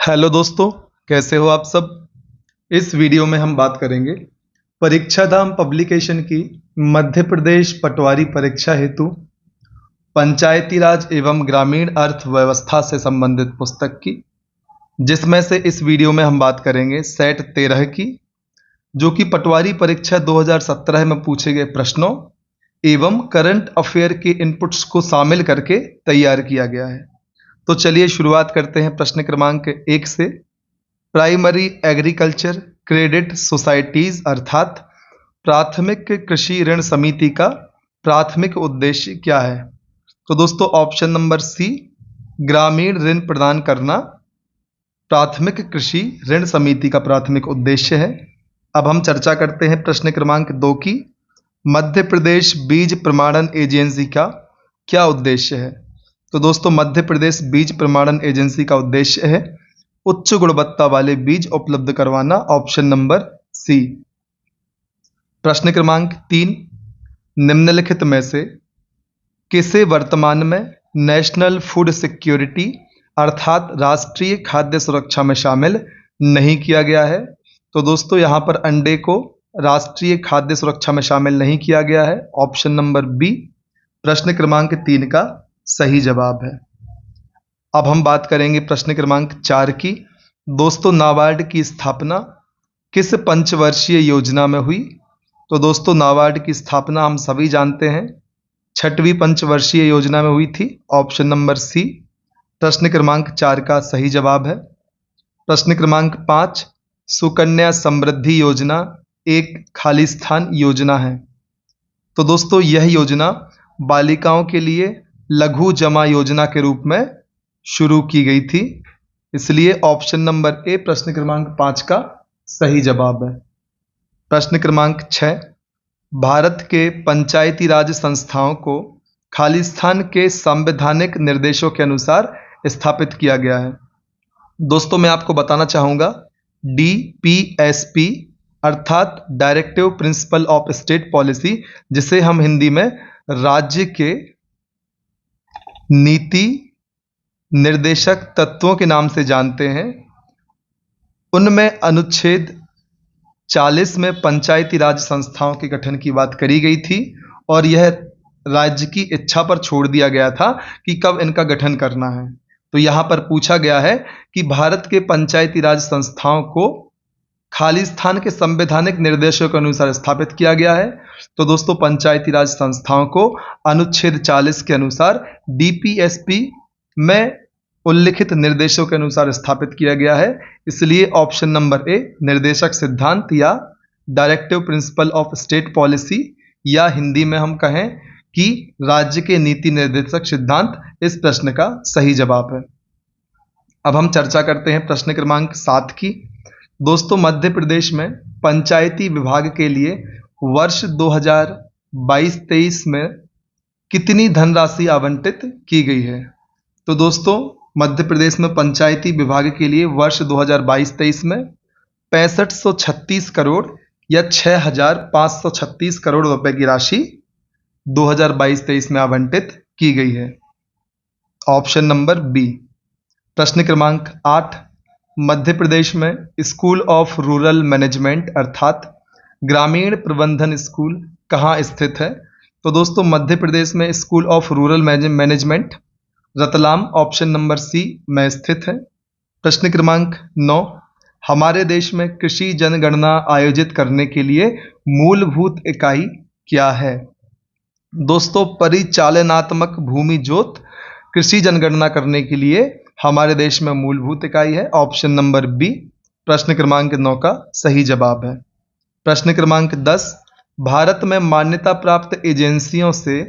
Hello दोस्तों, कैसे हो आप सब। इस वीडियो में हम बात करेंगे परीक्षा धाम पब्लिकेशन की मध्य प्रदेश पटवारी परीक्षा हेतु पंचायती राज एवं ग्रामीण अर्थव्यवस्था से संबंधित पुस्तक की, जिसमें से इस वीडियो में हम बात करेंगे सेट 13 की, जो कि पटवारी परीक्षा 2017 में पूछे गए प्रश्नों एवं करंट अफेयर के इनपुट्स को शामिल करके तैयार किया गया है। तो चलिए शुरुआत करते हैं प्रश्न क्रमांक 1 से। प्राइमरी एग्रीकल्चर क्रेडिट सोसाइटीज अर्थात प्राथमिक कृषि ऋण समिति का प्राथमिक उद्देश्य क्या है? तो दोस्तों ऑप्शन नंबर सी, ग्रामीण ऋण प्रदान करना प्राथमिक कृषि ऋण समिति का प्राथमिक उद्देश्य है। अब हम चर्चा करते हैं प्रश्न क्रमांक 2 की। मध्य प्रदेश बीज प्रमाणन एजेंसी का क्या उद्देश्य है? तो दोस्तों मध्य प्रदेश बीज प्रमाणन एजेंसी का उद्देश्य है उच्च गुणवत्ता वाले बीज उपलब्ध करवाना, ऑप्शन नंबर सी। प्रश्न क्रमांक 3, निम्नलिखित में से किसे वर्तमान में नेशनल फूड सिक्योरिटी अर्थात राष्ट्रीय खाद्य सुरक्षा में शामिल नहीं किया गया है? तो दोस्तों यहां पर अंडे को राष्ट्रीय खाद्य सुरक्षा में शामिल नहीं किया गया है, ऑप्शन नंबर बी प्रश्न क्रमांक 3 का सही जवाब है। अब हम बात करेंगे प्रश्न क्रमांक 4 की। दोस्तों नाबार्ड की स्थापना किस पंचवर्षीय योजना में हुई? तो दोस्तों नाबार्ड की स्थापना हम सभी जानते हैं 6वीं पंचवर्षीय योजना में हुई थी, ऑप्शन नंबर सी प्रश्न क्रमांक 4 का सही जवाब है। प्रश्न क्रमांक 5, सुकन्या समृद्धि योजना एक खालिस्तान योजना है। तो दोस्तों यह योजना बालिकाओं के लिए लघु जमा योजना के रूप में शुरू की गई थी, इसलिए ऑप्शन नंबर ए प्रश्न क्रमांक 5 का सही जवाब है। प्रश्न क्रमांक 6, भारत के पंचायती राज संस्थाओं को खालिस्तान के संवैधानिक निर्देशों के अनुसार स्थापित किया गया है। दोस्तों मैं आपको बताना चाहूंगा DPSP अर्थात directive principle of state policy, जिसे हम हिंदी में राज्य के नीति निर्देशक तत्वों के नाम से जानते हैं, उनमें अनुच्छेद 40 में पंचायती राज संस्थाओं के गठन की बात करी गई थी और यह राज्य की इच्छा पर छोड़ दिया गया था कि कब इनका गठन करना है। तो यहां पर पूछा गया है कि भारत के पंचायती राज संस्थाओं को खालिस्तान के संवैधानिक निर्देशों के अनुसार स्थापित किया गया है। तो दोस्तों पंचायती राज संस्थाओं को अनुच्छेद 40 के अनुसार DPSP में उल्लिखित निर्देशों के अनुसार स्थापित किया गया है, इसलिए ऑप्शन नंबर ए निर्देशक सिद्धांत या directive principle of state policy, या हिंदी में हम कहें कि राज्य के नीति निर्देशक सिद्धांत इस प्रश्न का सही जवाब है। अब हम चर्चा करते हैं प्रश्न क्रमांक 7 की। दोस्तों मध्य प्रदेश में पंचायती विभाग के लिए वर्ष 2022-23 में कितनी धनराशि आवंटित की गई है? तो दोस्तों मध्य प्रदेश में पंचायती विभाग के लिए वर्ष 2022-23 में 6536 करोड़ या 6536 करोड़ रुपए की राशि 2022-23 में आवंटित की गई है, ऑप्शन नंबर बी। प्रश्न क्रमांक 8, मध्य प्रदेश में स्कूल ऑफ रूरल मैनेजमेंट अर्थात ग्रामीण प्रबंधन स्कूल कहाँ स्थित है? तो दोस्तों मध्य प्रदेश में school of rural management Ratlam, option number C में स्थित है। प्रश्न क्रमांक 9, हमारे देश में कृषि जनगणना आयोजित करने के लिए मूलभूत इकाई क्या है? दोस्तों परिचालनात्मक भूमि जोत कृषि जनगणना करने के लिए हमारे देश में मूलभूत इकाई है, ऑप्शन नंबर बी प्रश्न क्रमांक 9 का सही जवाब है। प्रश्न क्रमांक 10, भारत में मान्यता प्राप्त एजेंसियों से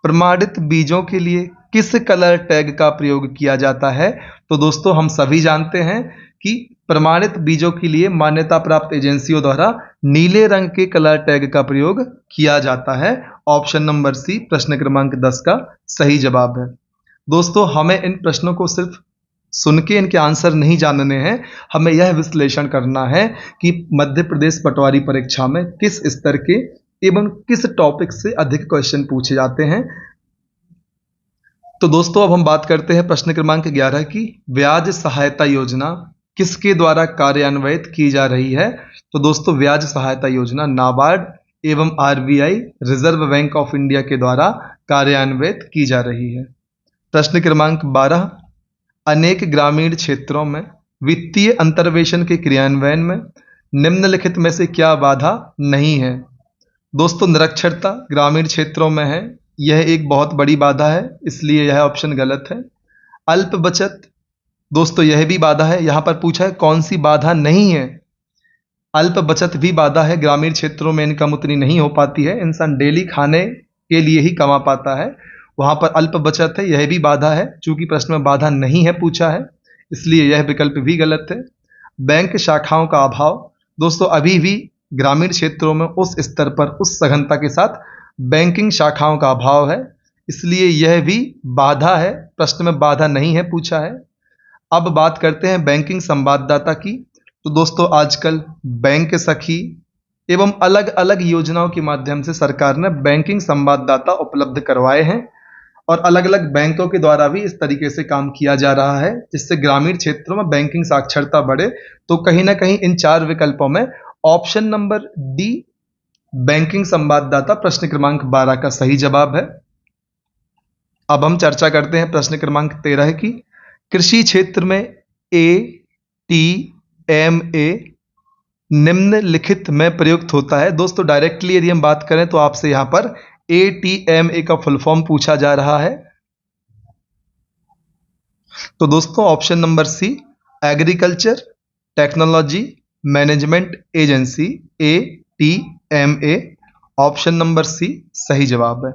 प्रमाणित बीजों के लिए किस कलर टैग का प्रयोग किया जाता है? तो दोस्तों हम सभी जानते हैं कि प्रमाणित बीजों के लिए मान्यता प्राप्त एजेंसियों द्वारा नीले रंग के कलर टैग का प्रयोग किया जाता है, ऑप्शन नंबर सी प्रश्न क्रमांक 10 का सही जवाब है। दोस्तों हमें इन प्रश्नों को सिर्फ सुन के इनके आंसर नहीं जानने हैं, हमें यह विश्लेषण करना है कि मध्य प्रदेश पटवारी परीक्षा में किस स्तर के एवं किस टॉपिक से अधिक क्वेश्चन पूछे जाते हैं। तो दोस्तों अब हम बात करते हैं प्रश्न क्रमांक 11 की। ब्याज सहायता योजना किसके द्वारा कार्यान्वित की जा रही है? तो दोस्तों ब्याज सहायता योजना नाबार्ड एवं RBI reserve bank of India के द्वारा कार्यान्वित की जा रही है। प्रश्न क्रमांक 12, अनेक ग्रामीण क्षेत्रों में वित्तीय अंतर्वेशन के क्रियान्वयन में निम्नलिखित में से क्या बाधा नहीं है? दोस्तों निरक्षरता ग्रामीण क्षेत्रों में है, यह एक बहुत बड़ी बाधा है, इसलिए यह ऑप्शन गलत है। अल्प बचत, दोस्तों यह भी बाधा है। यहाँ पर पूछा है कौन सी बाधा नहीं है? अल्प बचत भी बाधा है, ग्रामीण क्षेत्रों में इनकम उतनी नहीं हो पाती है, इंसान डेली खाने के लिए ही कमा पाता है, वहाँ पर अल्प बचत है, यह भी बाधा है। चूंकि प्रश्न में बाधा नहीं है पूछा है, इसलिए यह विकल्प भी गलत है। बैंक शाखाओं का अभाव, दोस्तों अभी भी ग्रामीण क्षेत्रों में उस स्तर पर उस सघनता के साथ बैंकिंग शाखाओं का अभाव है, इसलिए यह भी बाधा है, प्रश्न में बाधा नहीं है पूछा है। अब बात करते हैं बैंकिंग संवाददाता की। तो दोस्तों आजकल बैंक सखी एवं अलग अलग योजनाओं के माध्यम से सरकार ने बैंकिंग संवाददाता उपलब्ध करवाए हैं और अलग अलग बैंकों के द्वारा भी इस तरीके से काम किया जा रहा है जिससे ग्रामीण क्षेत्रों में बैंकिंग साक्षरता बढ़े। तो कहीं ना कहीं इन 4 विकल्पों में ऑप्शन नंबर डी बैंकिंग संवाददाता प्रश्न क्रमांक 12 का सही जवाब है। अब हम चर्चा करते हैं प्रश्न क्रमांक 13 की। कृषि क्षेत्र में ATMA निम्नलिखित में प्रयुक्त होता है। दोस्तों डायरेक्टली यदि हम बात करें तो आपसे यहां पर ATMA का फुल फॉर्म पूछा जा रहा है। तो दोस्तों option number C agriculture technology management agency ATMA, option number C सही जवाब है।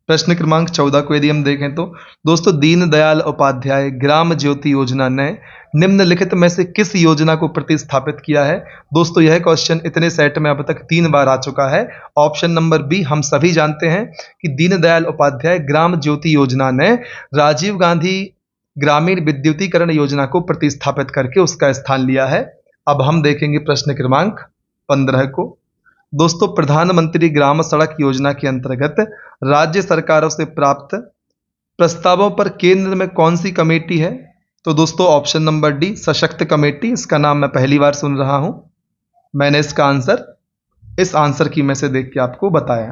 प्रश्न क्रमांक 14 को यदि हम देखें तो दोस्तों दीनदयाल उपाध्याय ग्राम ज्योति योजना ने निम्नलिखित में से किस योजना को प्रतिस्थापित किया है? दोस्तों यह क्वेश्चन इतने सेट में अब तक 3 बार आ चुका है। ऑप्शन नंबर बी हम सभी जानते हैं कि दीनदयाल उपाध्याय ग्राम ज्योति योजना ने राजीव गांधी ग्रामीण विद्युतीकरण योजना को प्रतिस्थापित करके उसका स्थान लिया है। अब हम देखेंगे प्रश्न क्रमांक 15 को। दोस्तों प्रधानमंत्री ग्राम सड़क योजना के अंतर्गत राज्य सरकारों से प्राप्त प्रस्तावों पर केंद्र में कौन सी कमेटी है? तो दोस्तों ऑप्शन नंबर डी सशक्त कमेटी, इसका नाम मैं पहली बार सुन रहा हूं। मैंने इसका आंसर इस आंसर की में से देख के आपको बताया।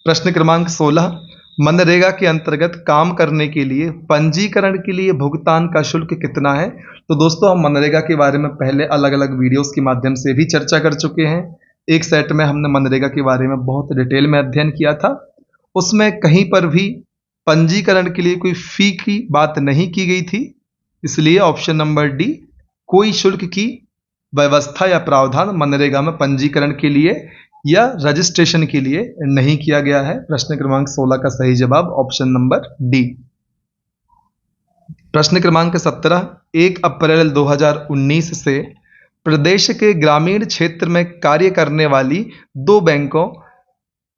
प्रश्न क्रमांक 16 मनरेगा के अंतर्गत काम करने के लिए पंजीकरण के लिए भुगतान का शुल्क कितना है? तो दोस्तों हम मनरेगा के बारे में पहले अलग अलग वीडियोस के माध्यम से भी चर्चा कर चुके हैं। एक सेट में हमने मनरेगा के बारे में बहुत डिटेल में अध्ययन किया था, उसमें कहीं पर भी पंजीकरण के लिए कोई फी की बात नहीं की गई थी, इसलिए ऑप्शन नंबर डी कोई शुल्क की व्यवस्था या प्रावधान मनरेगा में पंजीकरण के लिए या रजिस्ट्रेशन के लिए नहीं किया गया है। प्रश्न क्रमांक 16 का सही जवाब ऑप्शन नंबर डी। प्रश्न क्रमांक 17 1 अप्रैल 2019 से प्रदेश के ग्रामीण क्षेत्र में कार्य करने वाली 2 बैंकों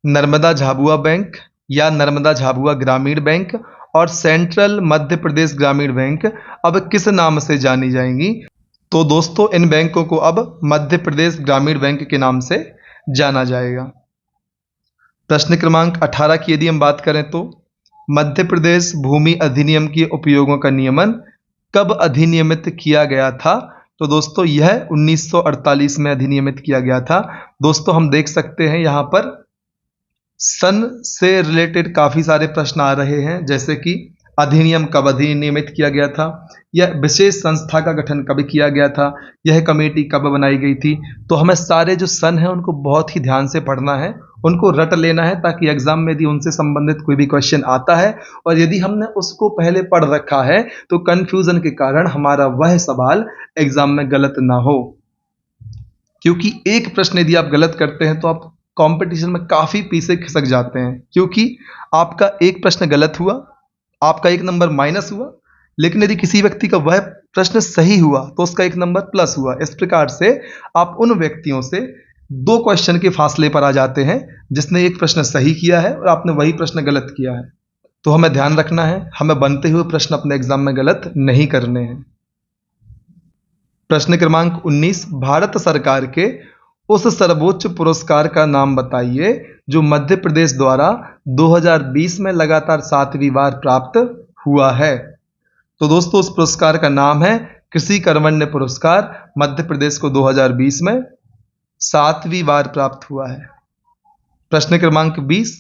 नर्मदा झाबुआ बैंक या नर्मदा झाबुआ ग्रामीण बैंक और सेंट्रल मध्य प्रदेश ग्रामीण बैंक अब किस नाम से जानी जाएंगी? तो दोस्तों इन बैंकों को अब मध्य प्रदेश ग्रामीण बैंक के नाम से जाना जाएगा। प्रश्न क्रमांक 18 की यदि हम बात करें तो मध्य प्रदेश भूमि अधिनियम के उपयोगों का नियमन कब अधिनियमित किया गया था? तो दोस्तों यह 1948 में अधिनियमित किया गया था। दोस्तों हम देख सकते हैं यहाँ पर सन से रिलेटेड काफी सारे प्रश्न आ रहे हैं, जैसे कि अधिनियम कब अधिनियमित किया गया था, यह विशेष संस्था का गठन कब किया गया था, यह कमेटी कब बनाई गई थी। तो हमें सारे जो सन है उनको बहुत ही ध्यान से पढ़ना है, उनको रट लेना है, ताकि एग्जाम में यदि उनसे संबंधित कोई भी क्वेश्चन आता है और यदि हमने उसको पहले पढ़ रखा है तो कंफ्यूजन के कारण हमारा वह सवाल एग्जाम में गलत ना हो। क्योंकि एक प्रश्न यदि आप गलत करते हैं तो आप कंपटीशन में काफी पीछे खिसक जाते हैं, क्योंकि आपका एक प्रश्न गलत हुआ, आपका 1 नंबर माइनस हुआ, लेकिन यदि किसी व्यक्ति का वह प्रश्न सही हुआ तो उसका 1 नंबर प्लस हुआ। इस प्रकार से आप उन व्यक्तियों से 2 क्वेश्चन के फासले पर आ जाते हैं जिसने एक प्रश्न सही किया है और आपने वही प्रश्न गलत किया है। तो हमें ध्यान रखना है, हमें बनते हुए प्रश्न अपने एग्जाम में गलत नहीं करने हैं। प्रश्न क्रमांक 19 भारत सरकार के उस सर्वोच्च पुरस्कार का नाम बताइए जो मध्य प्रदेश द्वारा 2020 में लगातार 7वीं बार प्राप्त हुआ है। तो दोस्तों उस पुरस्कार का नाम है कृषि कर्मण्य पुरस्कार मध्य प्रदेश को 2020 में 7वीं बार प्राप्त हुआ है। प्रश्न क्रमांक 20,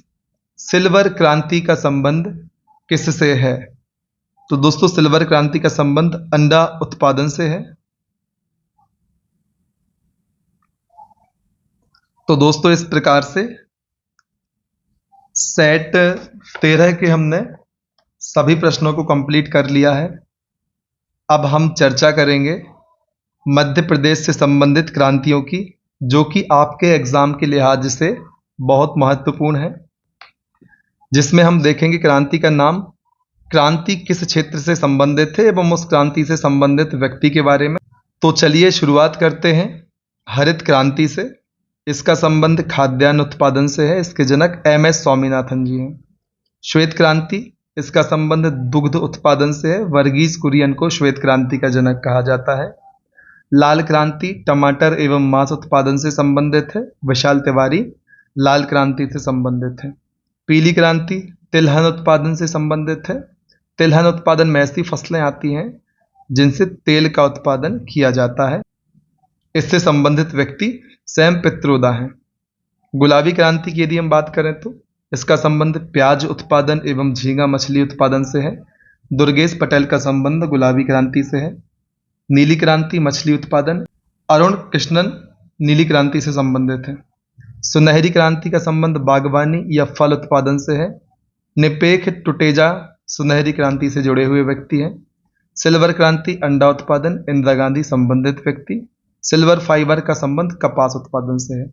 सिल्वर क्रांति का संबंध किससे है? तो दोस्तों सिल्वर क्रांति का संबंध अंडा उत्पादन से है। तो दोस्तों इस प्रकार से सेट 13 के हमने सभी प्रश्नों को कंप्लीट कर लिया है। अब हम चर्चा करेंगे मध्य प्रदेश से संबंधित क्रांतियों की, जो कि आपके एग्जाम के लिहाज से बहुत महत्वपूर्ण है, जिसमें हम देखेंगे क्रांति का नाम, क्रांति किस क्षेत्र से संबंधित है एवं उस क्रांति से संबंधित व्यक्ति के बारे में। तो चलिए शुरुआत करते हैं हरित क्रांति से। इसका संबंध खाद्यान्न उत्पादन से है। इसके जनक MS स्वामीनाथन जी हैं। श्वेत क्रांति, इसका संबंध दुग्ध उत्पादन से है। वर्गीज कुरियन को श्वेत क्रांति का जनक कहा जाता है। लाल क्रांति टमाटर एवं मांस उत्पादन से संबंधित है। विशाल तिवारी लाल क्रांति से संबंधित है। पीली क्रांति तिलहन उत्पादन से संबंधित है। तिलहन उत्पादन में ऐसी फसलें आती हैं जिनसे तेल का उत्पादन किया जाता है। इससे संबंधित व्यक्ति सैम पित्रोदा हैं। गुलाबी क्रांति की यदि हम बात करें तो इसका संबंध प्याज उत्पादन एवं झींगा मछली उत्पादन से है। दुर्गेश पटेल का संबंध गुलाबी क्रांति से है। नीली क्रांति मछली उत्पादन, अरुण कृष्णन नीली क्रांति से संबंधित है। सुनहरी क्रांति का संबंध बागवानी या फल उत्पादन से है। निपेख टुटेजा सुनहरी क्रांति से जुड़े हुए व्यक्ति हैं। सिल्वर क्रांति अंडा उत्पादन, इंदिरा गांधी संबंधित व्यक्ति। सिल्वर फाइबर का संबंध कपास उत्पादन से है।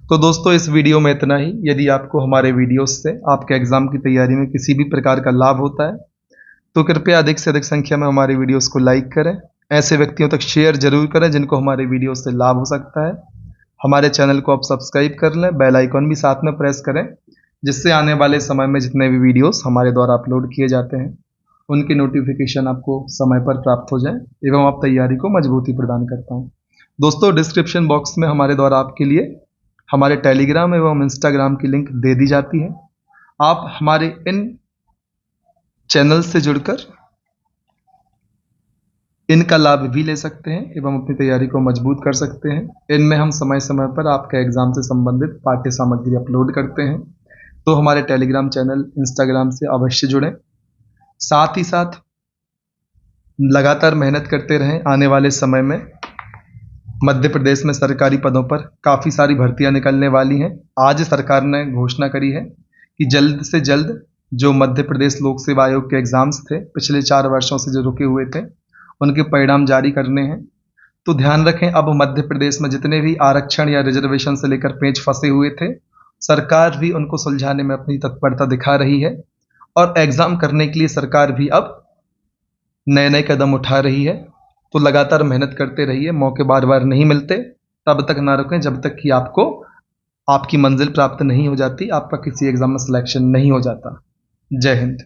तो दोस्तों इस वीडियो में इतना ही। यदि आपको हमारे वीडियोस से आपके एग्जाम की तैयारी में किसी भी प्रकार का लाभ होता है तो कृपया अधिक से अधिक संख्या में हमारे वीडियोस को लाइक करें। ऐसे व्यक्तियों तक शेयर जरूर करें जिनको हमारे वीडियो से लाभ हो सकता है। हमारे चैनल को आप सब्सक्राइब कर लें, बेल आइकॉन भी साथ में प्रेस करें, जिससे आने वाले समय में जितने भी वीडियोस हमारे द्वारा अपलोड किए जाते हैं उनकी नोटिफिकेशन आपको समय पर प्राप्त हो जाए एवं आप तैयारी को मजबूती प्रदान कर पाएँ। दोस्तों डिस्क्रिप्शन बॉक्स में हमारे द्वारा आपके लिए हमारे टेलीग्राम एवं इंस्टाग्राम की लिंक दे दी जाती है। आप हमारे इन चैनल से जुड़कर इनका लाभ भी ले सकते हैं एवं अपनी तैयारी को मजबूत कर सकते हैं। इनमें हम समय समय पर आपके एग्जाम से संबंधित पाठ्य सामग्री अपलोड करते हैं। तो हमारे टेलीग्राम चैनल इंस्टाग्राम से अवश्य जुड़ें। साथ ही साथ लगातार मेहनत करते रहें। आने वाले समय में मध्य प्रदेश में सरकारी पदों पर काफ़ी सारी भर्तियां निकलने वाली हैं। आज सरकार ने घोषणा करी है कि जल्द से जल्द जो मध्य प्रदेश लोक सेवा आयोग के एग्जाम्स थे, पिछले 4 वर्षों से जो रुके हुए थे, उनके परिणाम जारी करने हैं। तो ध्यान रखें, अब मध्य प्रदेश में जितने भी आरक्षण या रिजर्वेशन से लेकर पेंच फंसे हुए थे, सरकार भी उनको सुलझाने में अपनी तत्परता दिखा रही है और एग्जाम करने के लिए सरकार भी अब नए नए कदम उठा रही है। तो लगातार मेहनत करते रहिए। मौके बार बार नहीं मिलते, तब तक ना रुकें जब तक कि आपको आपकी मंजिल प्राप्त नहीं हो जाती, आपका किसी एग्जाम में सिलेक्शन नहीं हो जाता। जय हिंद।